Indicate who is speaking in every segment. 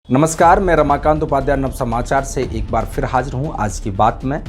Speaker 1: नमस्कार, मैं रमाकांत उपाध्याय नव समाचार से एक बार फिर हाजिर हूं। आज की बात में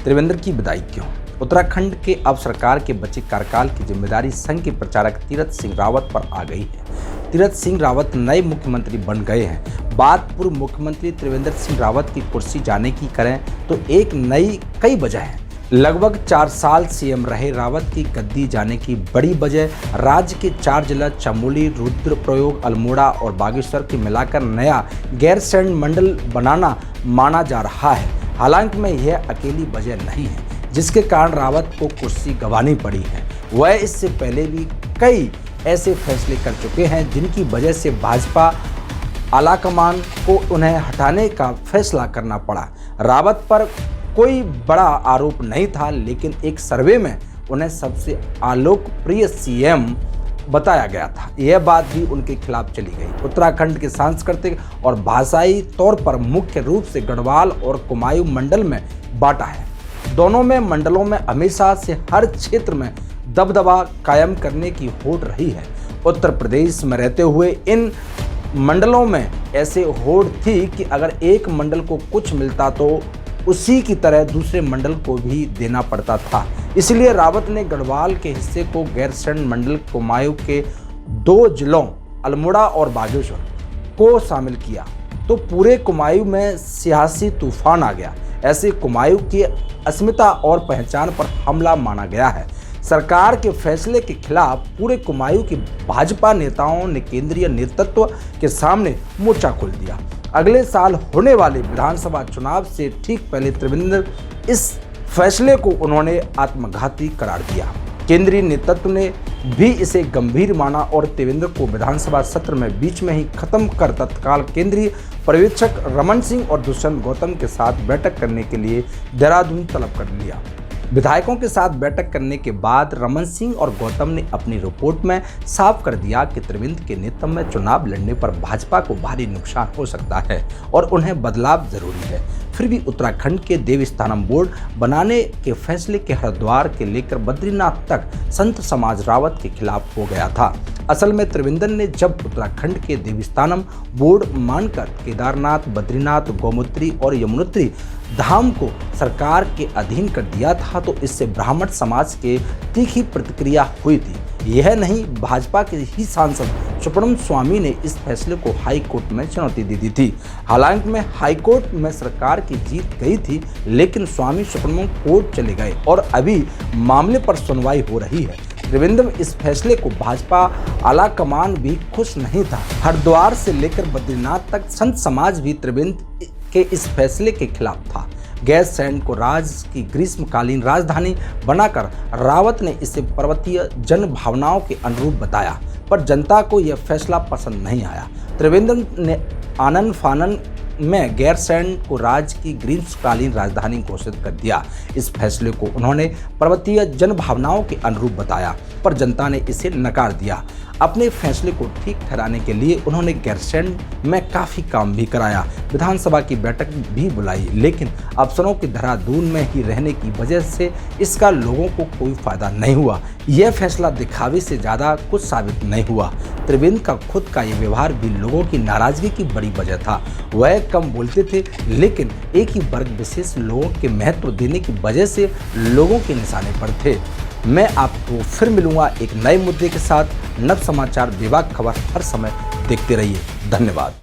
Speaker 1: त्रिवेंद्र की विदाई क्यों। उत्तराखंड के अब सरकार के बचे कार्यकाल की जिम्मेदारी संघ के प्रचारक तीरथ सिंह रावत पर आ गई है। तीरथ सिंह रावत नए मुख्यमंत्री बन गए हैं। बात पूर्व मुख्यमंत्री त्रिवेंद्र सिंह रावत की कुर्सी जाने की करें तो एक नई कई वजह है। लगभग 4 साल सीएम रहे रावत की गद्दी जाने की बड़ी वजह राज्य के 4 जिला चमोली, रुद्रप्रयाग, अल्मोड़ा और बागेश्वर के मिलाकर नया गैरसैंण मंडल बनाना माना जा रहा है। हालांकि में यह अकेली वजह नहीं है जिसके कारण रावत को कुर्सी गंवानी पड़ी है। वह इससे पहले भी कई ऐसे फैसले कर चुके हैं जिनकी वजह से भाजपा आलाकमान को उन्हें हटाने का फैसला करना पड़ा। रावत पर कोई बड़ा आरोप नहीं था, लेकिन एक सर्वे में उन्हें सबसे अलोकप्रिय सीएम बताया गया था। यह बात भी उनके खिलाफ चली गई। उत्तराखंड के सांस्कृतिक और भाषाई तौर पर मुख्य रूप से गढ़वाल और कुमाऊं मंडल में बांटा है। दोनों में मंडलों में हमेशा से हर क्षेत्र में दबदबा कायम करने की होड़ रही है। उत्तर प्रदेश में रहते हुए इन मंडलों में ऐसे होड़ थी कि अगर एक मंडल को कुछ मिलता तो उसी की तरह दूसरे मंडल को भी देना पड़ता था। इसलिए रावत ने गढ़वाल के हिस्से को गैरसैंण मंडल कुमाऊं के 2 जिलों अल्मोड़ा और बागेश्वर को शामिल किया तो पूरे कुमाऊं में सियासी तूफान आ गया। ऐसे कुमाऊं की अस्मिता और पहचान पर हमला माना गया है। सरकार के फैसले के खिलाफ पूरे कुमाऊं की भाजपा नेताओं ने केंद्रीय नेतृत्व के सामने मोर्चा खोल दिया। अगले साल होने वाले विधानसभा चुनाव से ठीक पहले त्रिवेंद्र इस फैसले को उन्होंने आत्मघाती करार दिया। केंद्रीय नेतृत्व ने भी इसे गंभीर माना और त्रिवेंद्र को विधानसभा सत्र में बीच में ही खत्म कर तत्काल केंद्रीय पर्यवेक्षक रमन सिंह और दुष्यंत गौतम के साथ बैठक करने के लिए देहरादून तलब कर लिया। विधायकों के साथ बैठक करने के बाद रमन सिंह और गौतम ने अपनी रिपोर्ट में साफ कर दिया कि त्रिवेंद्र के नेतृत्व में चुनाव लड़ने पर भाजपा को भारी नुकसान हो सकता है और उन्हें बदलाव जरूरी है। फिर भी उत्तराखंड के देवस्थानम बोर्ड बनाने के फैसले के हरिद्वार के लेकर बद्रीनाथ तक संत समाज रावत के खिलाफ हो गया था। असल में त्रिवेंद्र ने जब उत्तराखंड के देवस्थानम बोर्ड मानकर केदारनाथ, बद्रीनाथ, गौमुत्री और यमुनोत्री धाम को सरकार के अधीन कर दिया था तो इससे ब्राह्मण समाज के तीखी प्रतिक्रिया हुई थी। यह नहीं, भाजपा के ही सांसद सुब्रमण्यम स्वामी ने इस फैसले को हाई कोर्ट में चुनौती दे दी थी। हालांकि में हाई कोर्ट में सरकार की जीत गई थी, लेकिन स्वामी सुप्रीम कोर्ट चले गए और अभी मामले पर सुनवाई हो रही है। त्रिवेंद्र इस फैसले को भाजपा आलाकमान भी खुश नहीं था। हरिद्वार से लेकर बद्रीनाथ तक संत समाज भी त्रिवेंद्र के इस फैसले के खिलाफ था। गैरसैंण को राज्य की ग्रीष्मकालीन राजधानी बनाकर रावत ने इसे पर्वतीय जन भावनाओं के अनुरूप बताया, पर जनता को यह फैसला पसंद नहीं आया। त्रिवेंद्र ने आनन फानन में गैरसैंण को राज्य की ग्रीष्मकालीन राजधानी घोषित कर दिया। इस फैसले को उन्होंने पर्वतीय जन भावनाओं के अनुरूप बताया, पर जनता ने इसे नकार दिया। अपने फैसले को ठीक ठहराने के लिए उन्होंने गैरसैंण में काफ़ी काम भी कराया, विधानसभा की बैठक भी बुलाई, लेकिन अफसरों की देहरादून में ही रहने की वजह से इसका लोगों को कोई फायदा नहीं हुआ। यह फैसला दिखावे से ज़्यादा कुछ साबित नहीं हुआ। त्रिवेंद्र का खुद का ये व्यवहार भी लोगों की नाराजगी की बड़ी वजह था। वह कम बोलते थे, लेकिन एक ही वर्ग विशेष लोगों के महत्व देने की वजह से लोगों के निशाने पर थे। मैं आपको फिर मिलूंगा एक नए मुद्दे के साथ। नव समाचार बेबाक खबर हर समय देखते रहिए। धन्यवाद।